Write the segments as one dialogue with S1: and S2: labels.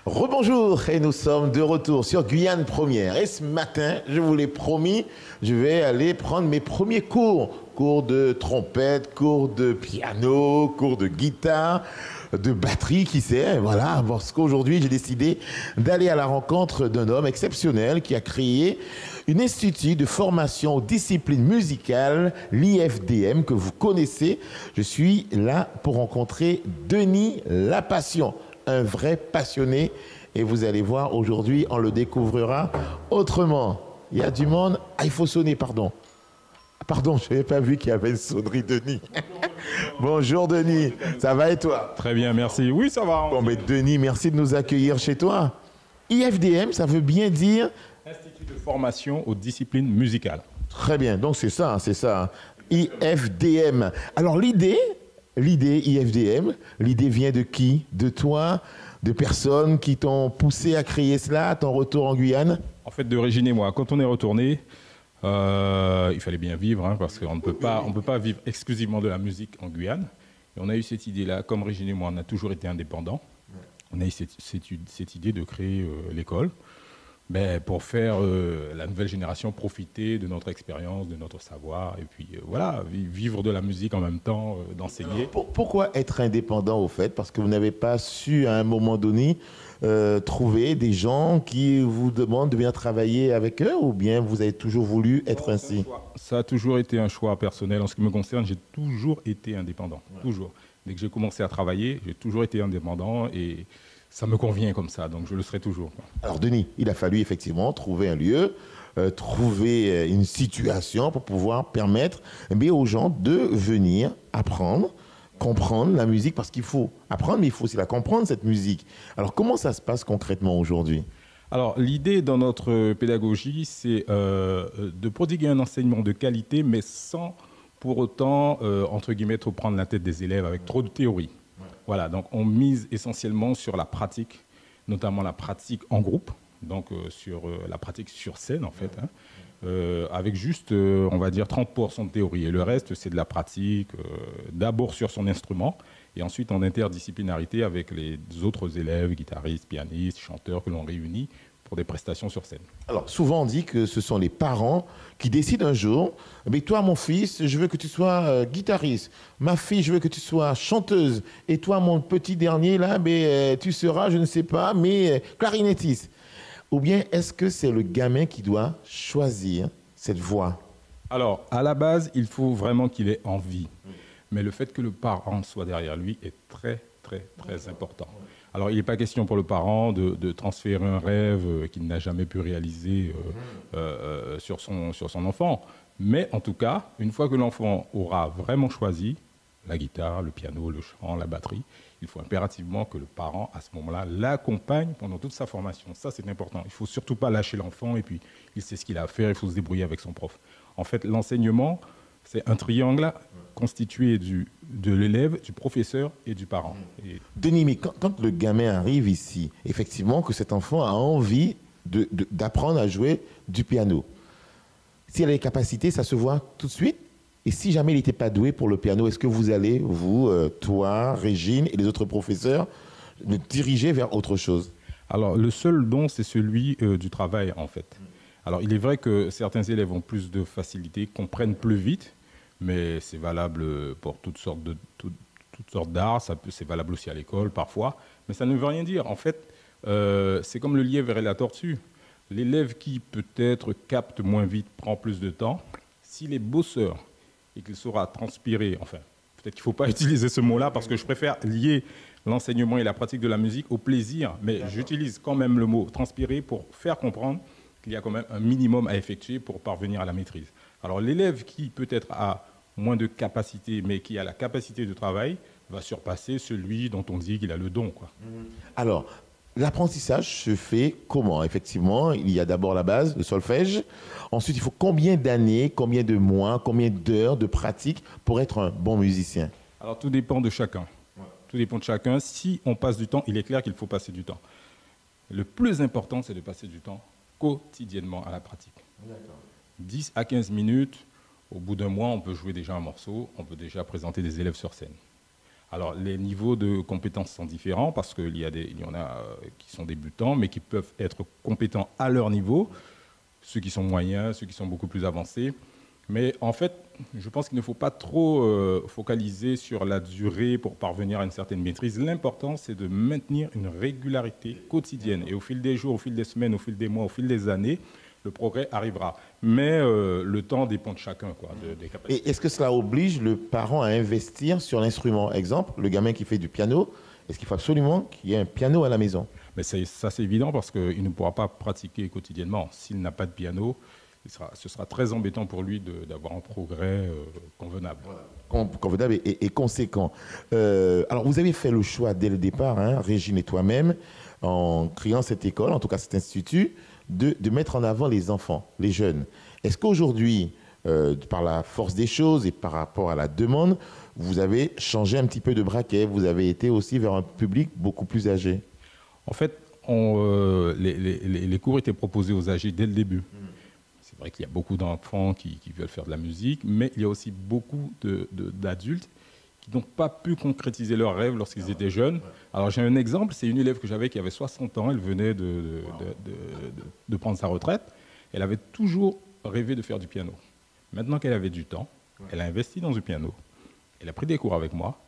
S1: Rebonjour et nous sommes de retour sur Guyane Première. Et ce matin, je vous l'ai promis, je vais aller prendre mes premiers cours. Cours de trompette, cours de piano, cours de guitare, de batterie, qui sait. Voilà, parce qu'aujourd'hui, j'ai décidé d'aller à la rencontre d'un homme exceptionnel qui a créé un institut de formation aux disciplines musicales, l'IFDM, que vous connaissez. Je suis là pour rencontrer Denis Lapassion, un vrai passionné. Et vous allez voir, aujourd'hui, on le découvrira autrement. Il y a du monde. Ah, il faut sonner, pardon. Pardon, je n'avais pas vu qu'il y avait une sonnerie, Denis. Bonjour, Denis. Ça va et toi?
S2: Très bien, merci. Oui, ça va.
S1: Bon, mais Denis, merci de nous accueillir chez toi. IFDM, ça veut bien dire...
S2: Institut de formation aux disciplines musicales.
S1: Très bien, donc c'est ça, c'est ça. IFDM. Alors l'idée IFDM, l'idée vient de qui? De toi? De personnes qui t'ont poussé à créer cela à ton retour en Guyane?
S2: En fait, de Régine et moi, quand on est retourné, il fallait bien vivre, hein, parce qu'on ne peut pas vivre exclusivement de la musique en Guyane. Et on a eu cette idée-là, comme Régine et moi, on a toujours été indépendants. On a eu cette idée de créer l'école. Pour faire la nouvelle génération profiter de notre expérience, de notre savoir, et puis voilà, vivre de la musique en même temps, d'enseigner.
S1: Pourquoi être indépendant au fait? Parce que vous n'avez pas su à un moment donné trouver des gens qui vous demandent de venir travailler avec eux, ou bien vous avez toujours voulu être ainsi?
S2: Ça a toujours été un choix personnel. En ce qui me concerne, j'ai toujours été indépendant, toujours. Dès que j'ai commencé à travailler, j'ai toujours été indépendant et ça me convient comme ça, donc je le serai toujours.
S1: Alors Denis, il a fallu effectivement trouver un lieu, trouver une situation pour pouvoir permettre aux gens de venir apprendre, comprendre la musique, parce qu'il faut apprendre, mais il faut aussi la comprendre, cette musique. Alors comment ça se passe concrètement aujourd'hui?
S2: Alors l'idée dans notre pédagogie, c'est de prodiguer un enseignement de qualité, mais sans pour autant, entre guillemets, trop prendre la tête des élèves avec trop de théorie. Voilà, donc on mise essentiellement sur la pratique, notamment la pratique en groupe, donc sur la pratique sur scène en fait, hein, avec juste, on va dire, 30% de théorie. Et le reste, c'est de la pratique, d'abord sur son instrument, et ensuite en interdisciplinarité avec les autres élèves, guitaristes, pianistes, chanteurs que l'on réunit pour des prestations sur scène.
S1: Alors, souvent on dit que ce sont les parents qui décident un jour, mais toi, mon fils, je veux que tu sois guitariste. Ma fille, je veux que tu sois chanteuse. Et toi, mon petit dernier, là, tu seras, je ne sais pas, mais clarinettiste. Ou bien est-ce que c'est le gamin qui doit choisir cette voie?
S2: Alors, à la base, il faut vraiment qu'il ait envie. Mais le fait que le parent soit derrière lui est très, très, très important. Alors, il n'est pas question pour le parent de transférer un rêve qu'il n'a jamais pu réaliser sur son enfant. Mais en tout cas, une fois que l'enfant aura vraiment choisi la guitare, le piano, le chant, la batterie, il faut impérativement que le parent, à ce moment-là, l'accompagne pendant toute sa formation. Ça, c'est important. Il ne faut surtout pas lâcher l'enfant et puis il sait ce qu'il a à faire, il faut se débrouiller avec son prof. En fait, l'enseignement, c'est un triangle constitué de l'élève, du professeur et du parent. Et...
S1: Denis, mais quand le gamin arrive ici, effectivement que cet enfant a envie d'apprendre à jouer du piano. S'il a les capacités, ça se voit tout de suite. Et si jamais il n'était pas doué pour le piano, est-ce que vous allez, vous, toi, Régine et les autres professeurs, le diriger vers autre chose?
S2: Alors, le seul don, c'est celui du travail, en fait. Alors, il est vrai que certains élèves ont plus de facilité, comprennent plus vite, mais c'est valable pour toutes sortes d'arts, c'est valable aussi à l'école parfois, mais ça ne veut rien dire. En fait, c'est comme le lièvre et la tortue. L'élève qui peut-être capte moins vite prend plus de temps. S'il est bosseur et qu'il saura transpirer, enfin, peut-être qu'il ne faut pas utiliser ce mot-là parce que je préfère lier l'enseignement et la pratique de la musique au plaisir, mais j'utilise quand même le mot transpirer pour faire comprendre qu'il y a quand même un minimum à effectuer pour parvenir à la maîtrise. Alors l'élève qui peut-être a moins de capacité, mais qui a la capacité de travail, va surpasser celui dont on dit qu'il a le don, quoi.
S1: Alors, l'apprentissage se fait comment? Effectivement, il y a d'abord la base, le solfège. Ensuite, il faut combien d'années, combien de mois, combien d'heures de pratique pour être un bon musicien?
S2: Alors tout dépend de chacun. Tout dépend de chacun. Si on passe du temps, il est clair qu'il faut passer du temps. Le plus important, c'est de passer du temps quotidiennement à la pratique. 10 à 15 minutes, au bout d'un mois, on peut jouer déjà un morceau, on peut déjà présenter des élèves sur scène. Alors, les niveaux de compétences sont différents parce qu'il y en a qui sont débutants, mais qui peuvent être compétents à leur niveau, ceux qui sont moyens, ceux qui sont beaucoup plus avancés. Mais en fait, je pense qu'il ne faut pas trop focaliser sur la durée pour parvenir à une certaine maîtrise. L'important, c'est de maintenir une régularité quotidienne. Et au fil des jours, au fil des semaines, au fil des mois, au fil des années, le progrès arrivera. Mais le temps dépend de chacun, quoi, des capacités.
S1: Et est-ce que cela oblige le parent à investir sur l'instrument? Exemple, le gamin qui fait du piano, est-ce qu'il faut absolument qu'il y ait un piano à la maison?
S2: Mais ça, c'est évident parce qu'il ne pourra pas pratiquer quotidiennement. S'il n'a pas de piano, ce sera très embêtant pour lui d'avoir un progrès convenable.
S1: Convenable et conséquent. Alors, vous avez fait le choix dès le départ, hein, Régine et toi-même, en créant cette école, en tout cas cet institut, de mettre en avant les enfants, les jeunes. Est-ce qu'aujourd'hui, par la force des choses et par rapport à la demande, vous avez changé un petit peu de braquet, vous avez été aussi vers un public beaucoup plus âgé?
S2: En fait, les cours étaient proposés aux âgés dès le début. C'est vrai qu'il y a beaucoup d'enfants qui veulent faire de la musique, mais il y a aussi beaucoup d'adultes qui n'ont pas pu concrétiser leurs rêves lorsqu'ils étaient jeunes. Alors j'ai un exemple, c'est une élève que j'avais qui avait 60 ans, elle venait de prendre sa retraite. Elle avait toujours rêvé de faire du piano. Maintenant qu'elle avait du temps, elle a investi dans le piano, elle a pris des cours avec moi,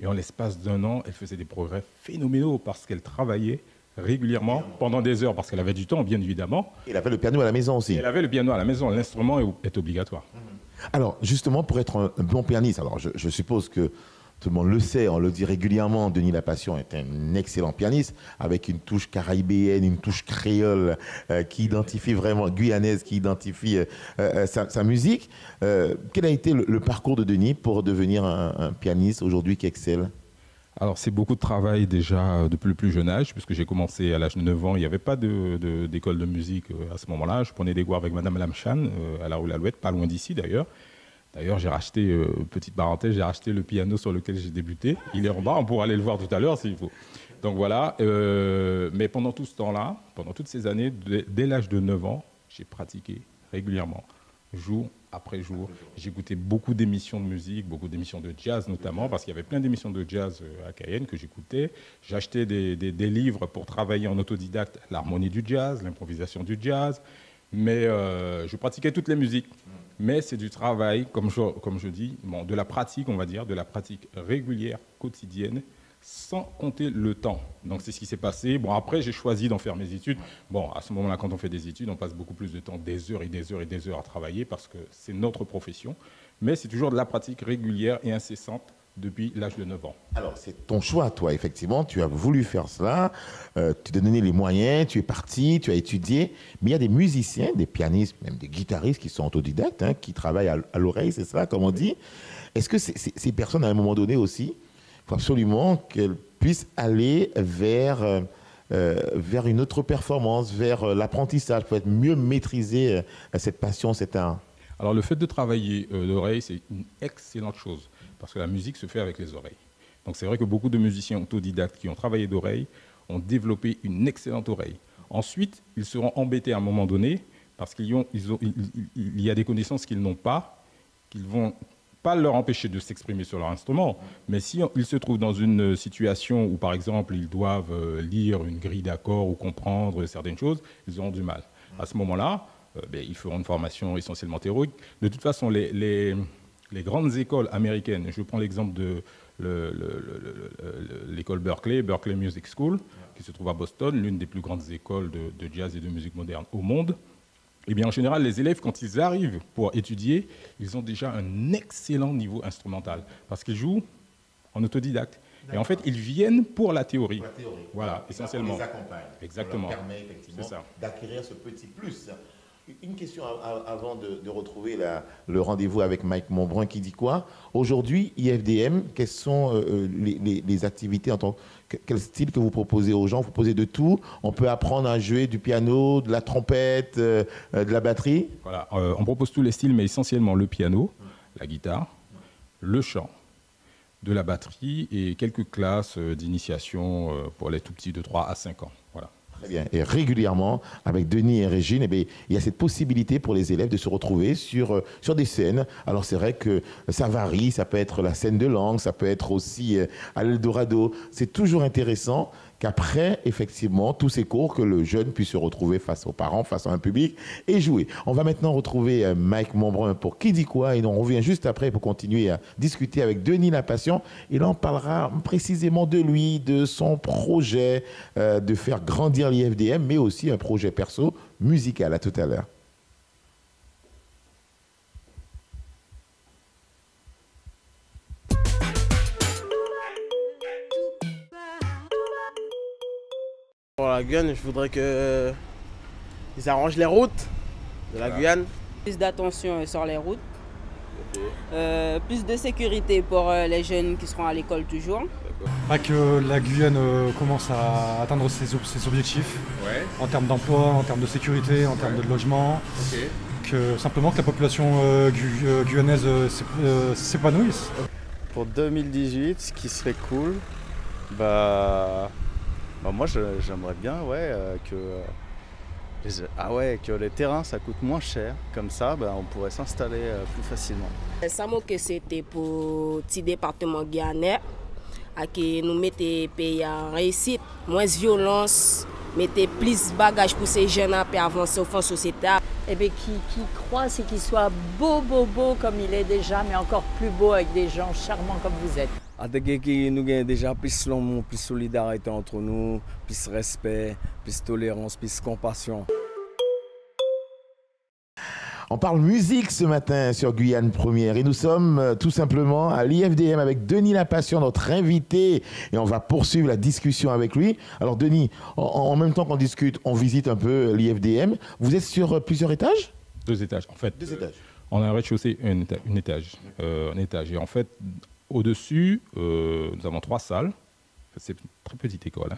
S2: et en l'espace d'1 an, elle faisait des progrès phénoménaux parce qu'elle travaillait régulièrement pendant des heures, parce qu'elle avait du temps, bien évidemment.
S1: Elle avait le piano à la maison aussi.
S2: Elle avait le piano à la maison, l'instrument est obligatoire.
S1: Alors, justement, pour être un bon pianiste, alors je suppose que tout le monde le sait, on le dit régulièrement, Denis Lapassion est un excellent pianiste, avec une touche caribéenne, une touche créole qui identifie vraiment, guyanaise, qui identifie sa musique. Quel a été le parcours de Denis pour devenir un pianiste aujourd'hui qui excelle?
S2: Alors, c'est beaucoup de travail déjà depuis le plus jeune âge, puisque j'ai commencé à l'âge de 9 ans. Il n'y avait pas d'école de musique à ce moment-là. Je prenais des cours avec Madame Lamchan à la rue Lalouette, pas loin d'ici d'ailleurs. D'ailleurs, j'ai racheté, petite parenthèse, j'ai racheté le piano sur lequel j'ai débuté. Il est en bas, on pourra aller le voir tout à l'heure s'il faut. Donc voilà, mais pendant tout ce temps-là, pendant toutes ces années, dès l'âge de 9 ans, j'ai pratiqué régulièrement, jour après jour. J'écoutais beaucoup d'émissions de musique, beaucoup d'émissions de jazz notamment, parce qu'il y avait plein d'émissions de jazz à Cayenne que j'écoutais. J'achetais des livres pour travailler en autodidacte, l'harmonie du jazz, l'improvisation du jazz, mais je pratiquais toutes les musiques. Mais c'est du travail, comme je dis, bon, de la pratique, on va dire, de la pratique régulière, quotidienne, sans compter le temps. Donc c'est ce qui s'est passé. Bon, après, j'ai choisi d'en faire mes études. Bon, à ce moment-là, quand on fait des études, on passe beaucoup plus de temps, des heures et des heures et des heures à travailler parce que c'est notre profession. Mais c'est toujours de la pratique régulière et incessante depuis l'âge de 9 ans.
S1: Alors, c'est ton choix, toi, effectivement. Tu as voulu faire cela. Tu t'es donné les moyens, tu es parti, tu as étudié. Mais il y a des musiciens, des pianistes, même des guitaristes qui sont autodidactes, hein, qui travaillent à l'oreille, c'est ça, comme on dit. Est-ce que ces personnes, à un moment donné aussi, il faut absolument qu'elles puissent aller vers une autre performance, vers l'apprentissage, pour être mieux maîtriser cette passion, cet art?
S2: Alors, le fait de travailler l'oreille, c'est une excellente chose. Parce que la musique se fait avec les oreilles. Donc c'est vrai que beaucoup de musiciens autodidactes qui ont travaillé d'oreille ont développé une excellente oreille. Ensuite, ils seront embêtés à un moment donné parce qu'il y a des connaissances qu'ils n'ont pas, qui ne vont pas leur empêcher de s'exprimer sur leur instrument. Mais si ils se trouvent dans une situation où, par exemple, ils doivent lire une grille d'accords ou comprendre certaines choses, ils auront du mal. À ce moment-là, ils feront une formation essentiellement théorique. De toute façon, les grandes écoles américaines, je prends l'exemple de l'école Berkeley Music School, qui se trouve à Boston, l'une des plus grandes écoles de jazz et de musique moderne au monde. Eh bien, en général, les élèves, quand ils arrivent pour étudier, ils ont déjà un excellent niveau instrumental, parce qu'ils jouent en autodidacte. Et en fait, ils viennent pour la théorie.
S1: Pour la théorie.
S2: Voilà, essentiellement.
S1: On les accompagne.
S2: Exactement.
S1: Ça leur permet effectivement d'acquérir ce petit plus. Une question avant de retrouver le rendez-vous avec Mike Montbrun qui dit quoi? Aujourd'hui, IFDM, quelles sont les activités quel style que vous proposez aux gens? Vous proposez de tout. On peut apprendre à jouer du piano, de la trompette, de la batterie?
S2: Voilà, on propose tous les styles, mais essentiellement le piano, la guitare, le chant, de la batterie et quelques classes d'initiation pour les tout petits de 3 à 5 ans. Voilà.
S1: Très bien. Et régulièrement, avec Denis et Régine, eh bien, il y a cette possibilité pour les élèves de se retrouver sur des scènes. Alors c'est vrai que ça varie, ça peut être la scène de langue, ça peut être aussi à l'Eldorado. C'est toujours intéressant qu'après, effectivement, tous ces cours, que le jeune puisse se retrouver face aux parents, face à un public et jouer. On va maintenant retrouver Mike Monbrun pour Qui dit quoi et on revient juste après pour continuer à discuter avec Denis Lapassion. Et là, on parlera précisément de lui, de son projet de faire grandir l'IFDM, mais aussi un projet perso musical. À tout à l'heure.
S3: Pour la Guyane, je voudrais qu'ils arrangent les routes de la Guyane.
S4: Plus d'attention sur les routes, plus de sécurité pour les jeunes qui seront à l'école toujours.
S5: Que la Guyane commence à atteindre ses objectifs en termes d'emploi, en termes de sécurité, en termes de logement. Que simplement que la population guyanaise s'épanouisse.
S6: Pour 2018, ce qui serait cool, moi j'aimerais bien que les terrains ça coûte moins cher. Comme ça, on pourrait s'installer plus facilement.
S7: Ça que c'était pour le petit département guyanais, qui nous mettait pays en réussite, moins de violence, mettait plus de bagages pour ces jeunes à avancer au fond de la société.
S8: Et bien, qui croit, c'est qu'il soit beau comme il est déjà, mais encore plus beau avec des gens charmants comme vous êtes.
S9: Qui nous gagne déjà plus l'amour, plus solidarité entre nous, plus respect, plus tolérance, plus compassion.
S1: On parle musique ce matin sur Guyane Première et nous sommes tout simplement à l'IFDM avec Denis Lapassion, notre invité, et on va poursuivre la discussion avec lui. Alors Denis, en même temps qu'on discute, on visite un peu l'IFDM. Vous êtes sur plusieurs étages?
S2: 2 étages. En fait,
S1: 2 étages.
S2: On a un rez-de-chaussée et un étage. Et en fait, au-dessus, nous avons 3 salles. C'est une très petite école.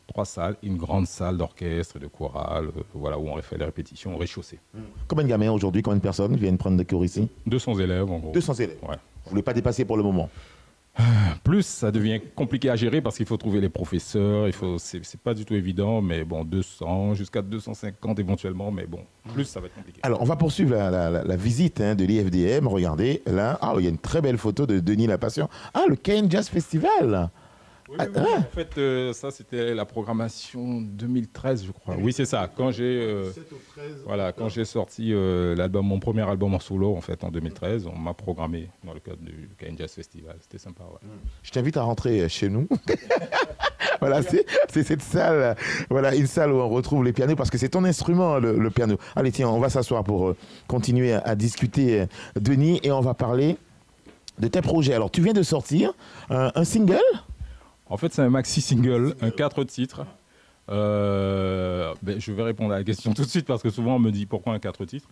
S2: 3 salles, une grande salle d'orchestre, de chorale, où on fait les répétitions au rez-de-chaussée.
S1: Combien de gamins aujourd'hui, combien de personnes viennent prendre des cours ici?
S2: 200 élèves en gros.
S1: 200 élèves.
S2: Ouais.
S1: Vous ne voulez pas dépasser pour le moment?
S2: Plus, ça devient compliqué à gérer parce qu'il faut trouver les professeurs, c'est pas du tout évident, mais bon, 200 jusqu'à 250 éventuellement, mais bon, plus ça va être compliqué.
S1: Alors, on va poursuivre la visite de l'IFDM. Regardez, là, il y a une très belle photo de Denis Lapassion. Ah, le Cayenne Jazz Festival.
S2: Oui. En fait, ça, c'était la programmation 2013, je crois. Oui, c'est ça. Quand j'ai sorti mon premier album en solo, en fait, en 2013, on m'a programmé dans le cadre du Cayenne Jazz Festival. C'était sympa, ouais.
S1: Je t'invite à rentrer chez nous. Voilà, c'est cette salle, une salle où on retrouve les pianos, parce que c'est ton instrument, le piano. Allez, tiens, on va s'asseoir pour continuer à discuter, Denis, et on va parler de tes projets. Alors, tu viens de sortir un single?
S2: En fait, c'est un maxi-single, un 4 titres. Je vais répondre à la question tout de suite parce que souvent on me dit pourquoi un 4 titres.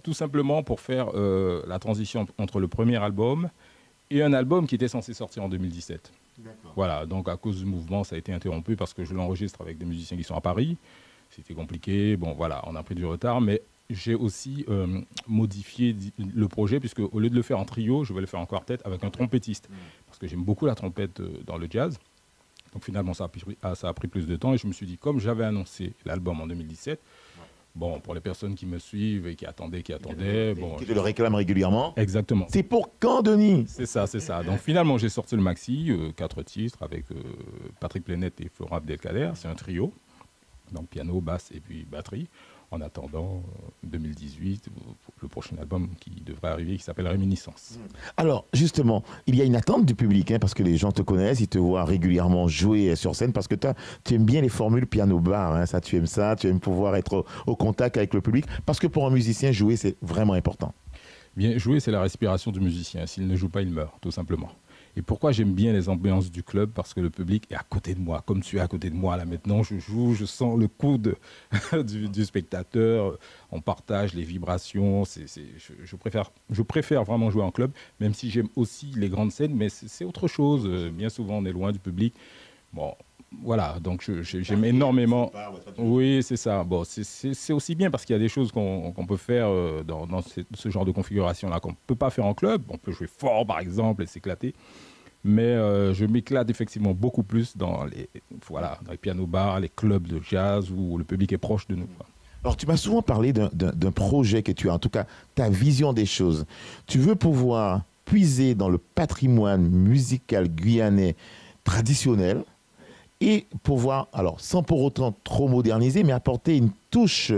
S2: Tout simplement pour faire la transition entre le premier album et un album qui était censé sortir en 2017. Voilà, donc à cause du mouvement, ça a été interrompu parce que je l'enregistre avec des musiciens qui sont à Paris. C'était compliqué, on a pris du retard, mais j'ai aussi modifié le projet puisque au lieu de le faire en trio, je vais le faire en quartet avec un trompettiste parce que j'aime beaucoup la trompette dans le jazz. Donc finalement, ça a pris plus de temps et je me suis dit, comme j'avais annoncé l'album en 2017, pour les personnes qui me suivent et qui attendaient, qui te
S1: le réclament régulièrement.
S2: Exactement.
S1: C'est pour quand, Denis?
S2: C'est ça. Donc finalement, j'ai sorti le maxi, 4 titres avec Patrick Plenette et Florent Abdelkader. C'est un trio, donc piano, basse et puis batterie. En attendant 2018, le prochain album qui devrait arriver, qui s'appelle Réminiscence.
S1: Alors, justement, il y a une attente du public, parce que les gens te connaissent, ils te voient régulièrement jouer sur scène, parce que tu aimes bien les formules piano-bar, ça, tu aimes pouvoir être au contact avec le public, parce que pour un musicien, jouer, c'est vraiment important.
S2: Bien, jouer, c'est la respiration du musicien. S'il ne joue pas, il meurt, tout simplement. Et pourquoi j'aime bien les ambiances du club? Parce que le public est à côté de moi. Comme tu es à côté de moi là maintenant, je joue, je sens le coude du spectateur. On partage les vibrations. Je préfère vraiment jouer en club, même si j'aime aussi les grandes scènes, mais c'est autre chose. Bien souvent, on est loin du public. Voilà, donc j'aime énormément. Oui, c'est ça. C'est aussi bien parce qu'il y a des choses qu'on peut faire dans ce genre de configuration-là qu'on ne peut pas faire en club. On peut jouer fort, par exemple, et s'éclater. Mais je m'éclate effectivement beaucoup plus dans les pianos-bars, les clubs de jazz où le public est proche de nous, quoi.
S1: Alors, tu m'as souvent parlé d'un projet que tu as, en tout cas, ta vision des choses. Tu veux pouvoir puiser dans le patrimoine musical guyanais traditionnel et pouvoir, alors sans pour autant trop moderniser, mais apporter une touche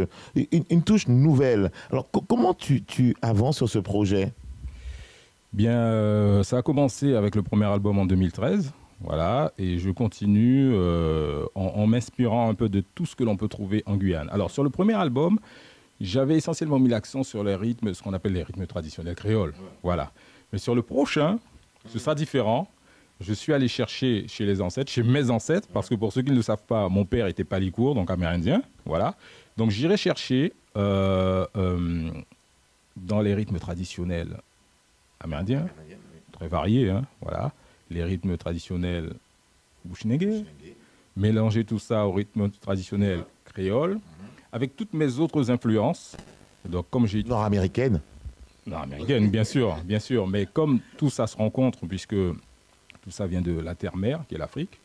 S1: nouvelle. Alors, comment tu avances sur ce projet?
S2: Bien, ça a commencé avec le premier album en 2013. Voilà, et je continue en m'inspirant un peu de tout ce que l'on peut trouver en Guyane. Alors, sur le premier album, j'avais essentiellement mis l'accent sur les rythmes, ce qu'on appelle les rythmes traditionnels créoles. Voilà. Mais sur le prochain, ce sera différent. Je suis allé chercher chez les ancêtres, chez mes ancêtres, parce que pour ceux qui ne le savent pas, mon père était palicourt, donc amérindien. Voilà. Donc, j'irai chercher dans les rythmes traditionnels amérindiens, très variés, hein, voilà. Les rythmes traditionnels bushnege, mélanger tout ça au rythme traditionnel créole, avec toutes mes autres influences. Donc, comme j'ai
S1: nord-américaine.
S2: Nord-américaine, bien sûr, mais comme tout ça se rencontre, puisque tout ça vient de la terre-mère, qui est l'Afrique,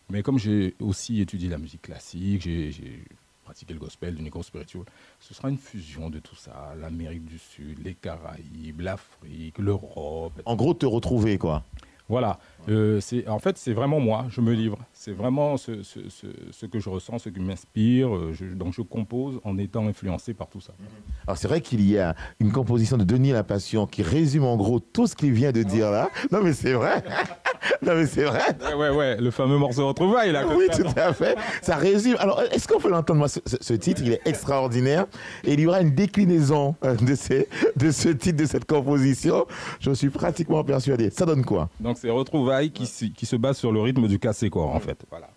S2: mais comme j'ai aussi étudié la musique classique, j'ai pratiqué le gospel, du négo spirituel, ce sera une fusion de tout ça, l'Amérique du Sud, les Caraïbes, l'Afrique, l'Europe.
S1: En gros, te retrouver, quoi.
S2: Voilà, en fait c'est vraiment moi, je me livre, c'est vraiment ce que je ressens, ce qui m'inspire, donc je compose en étant influencé par tout ça.
S1: Alors c'est vrai qu'il y a une composition de Denis Lapassion qui résume en gros tout ce qu'il vient de dire là. Non mais c'est vrai. Non mais c'est vrai.
S2: Ouais, le fameux morceau Retrouvailles là.
S1: Oui, tout à fait. Ça résume. Alors est-ce qu'on peut l'entendre? Moi, ce titre, il est extraordinaire et il y aura une déclinaison de ce titre, de cette composition. Je suis pratiquement persuadé. Ça donne quoi?
S2: Donc c'est Retrouvailles qui se base sur le rythme du cassé-corps en fait. Voilà.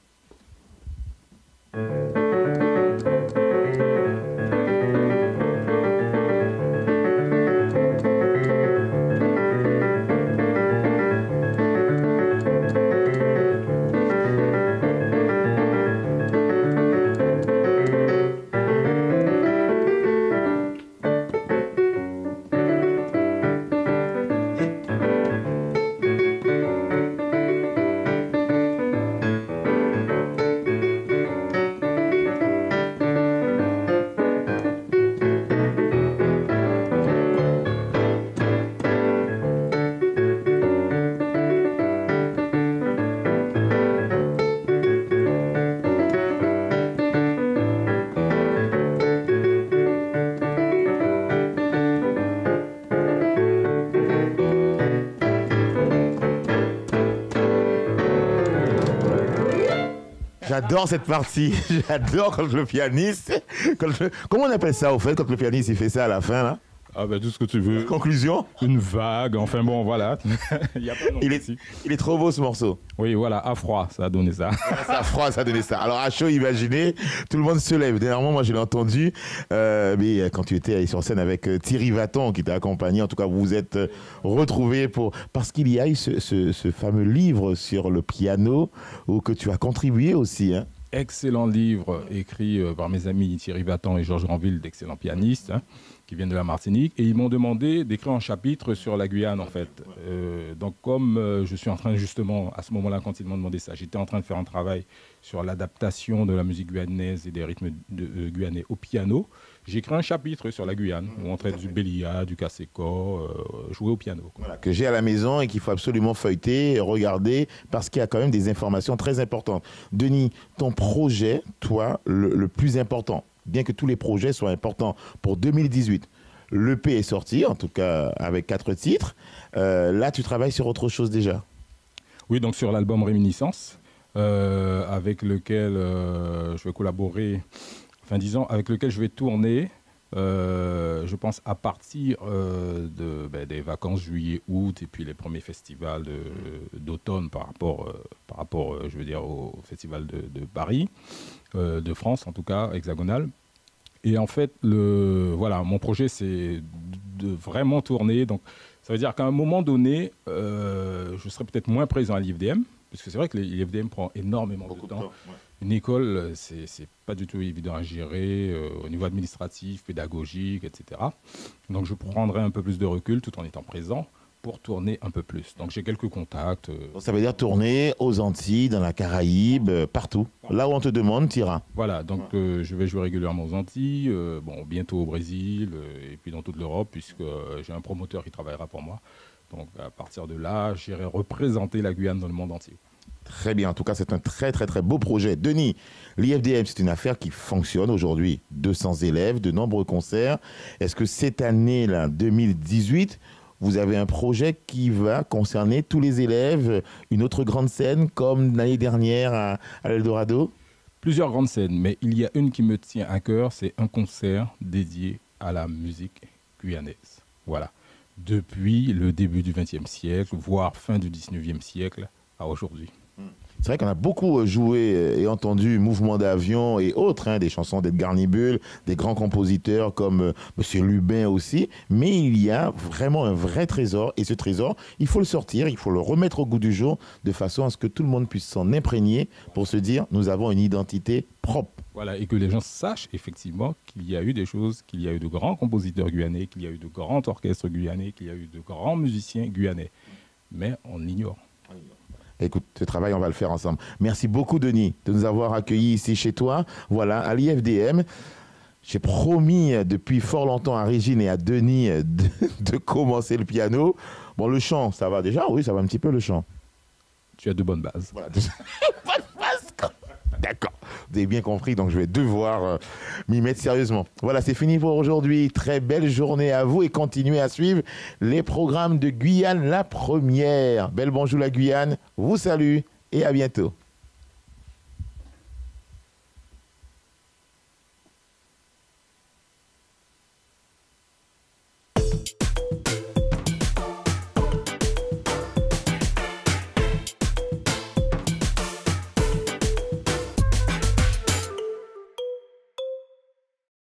S1: J'adore cette partie. J'adore quand le pianiste... Comment on appelle ça au fait, quand le pianiste il fait ça à la fin là?
S2: Ah ben tout ce que tu veux.
S1: Conclusion?
S2: Une vague, enfin bon voilà.
S1: Il est trop beau ce morceau.
S2: Oui voilà, à froid ça a donné ça.
S1: À froid ça a donné ça. Alors à chaud imaginez, tout le monde se lève. Dernièrement moi je l'ai entendu, mais quand tu étais sur scène avec Thierry Vaton qui t'a accompagné, en tout cas vous vous êtes retrouvés parce qu'il y a eu ce fameux livre sur le piano où que tu as contribué aussi, hein.
S2: Excellent livre écrit par mes amis Thierry Vaton et Georges Granville, d'excellents pianistes, hein, qui viennent de la Martinique, et ils m'ont demandé d'écrire un chapitre sur la Guyane en fait. Donc comme je suis en train justement, à ce moment-là quand ils m'ont demandé ça, j'étais en train de faire un travail sur l'adaptation de la musique guyanaise et des rythmes guyanais au piano. J'ai écrit un chapitre sur la Guyane où on traite du bélia, du cassé-corps, jouer au piano.
S1: Voilà, que j'ai à la maison et qu'il faut absolument feuilleter, regarder, parce qu'il y a quand même des informations très importantes. Denis, ton projet, toi, le plus important, bien que tous les projets soient importants pour 2018, l'EP est sorti, en tout cas avec 4 titres. Là, tu travailles sur autre chose déjà?
S2: Oui, donc sur l'album Réminiscence, avec lequel je vais collaborer... Enfin, disons, avec lequel je vais tourner, je pense, à partir des vacances juillet-août et puis les premiers festivals d'automne par rapport, je veux dire, au festival de Paris, de France en tout cas, hexagonal. Et en fait, voilà, mon projet, c'est de vraiment tourner. Donc, ça veut dire qu'à un moment donné, je serai peut-être moins présent à l'IFDM, parce que c'est vrai que l'IFDM prend énormément de temps. Ouais. Une école, c'est pas du tout évident à gérer au niveau administratif, pédagogique, etc. Donc je prendrai un peu plus de recul tout en étant présent. pour tourner un peu plus. Donc j'ai quelques contacts.
S1: Donc, ça veut dire tourner aux Antilles, dans la Caraïbe, partout. Là où on te demande, tu iras.
S2: Voilà, donc je vais jouer régulièrement aux Antilles, bientôt au Brésil, et puis dans toute l'Europe, puisque j'ai un promoteur qui travaillera pour moi. Donc à partir de là, j'irai représenter la Guyane dans le monde entier.
S1: Très bien, en tout cas, c'est un très, très, très beau projet. Denis, l'IFDM, c'est une affaire qui fonctionne aujourd'hui. 200 élèves, de nombreux concerts. Est-ce que cette année-là, 2018, vous avez un projet qui va concerner tous les élèves, une autre grande scène comme l'année dernière à l'Eldorado?
S2: Plusieurs grandes scènes, mais il y a une qui me tient à cœur, c'est un concert dédié à la musique guyanaise. Voilà. Depuis le début du XXe siècle, voire fin du XIXe siècle à aujourd'hui.
S1: C'est vrai qu'on a beaucoup joué et entendu Mouvement d'avion et autres, des chansons d'Edgar Nibul, des grands compositeurs comme Monsieur Lubin aussi, mais il y a vraiment un vrai trésor, et ce trésor, il faut le sortir, il faut le remettre au goût du jour, de façon à ce que tout le monde puisse s'en imprégner pour se dire, nous avons une identité propre.
S2: Voilà, et que les gens sachent effectivement qu'il y a eu des choses, qu'il y a eu de grands compositeurs guyanais, qu'il y a eu de grands orchestres guyanais, qu'il y a eu de grands musiciens guyanais, mais on l'ignore.
S1: Écoute, ce travail, on va le faire ensemble. Merci beaucoup, Denis, de nous avoir accueillis ici chez toi. Voilà, à l'IFDM. J'ai promis depuis fort longtemps à Régine et à Denis de commencer le piano. Bon, le chant, ça va déjà? Oui, ça va un petit peu, le chant.
S2: Tu as de bonnes bases.
S1: Voilà. D'accord. Vous avez bien compris, donc je vais devoir m'y mettre sérieusement. Voilà, c'est fini pour aujourd'hui. Très belle journée à vous et continuez à suivre les programmes de Guyane la première. Belle bonjour la Guyane, vous salue et à bientôt.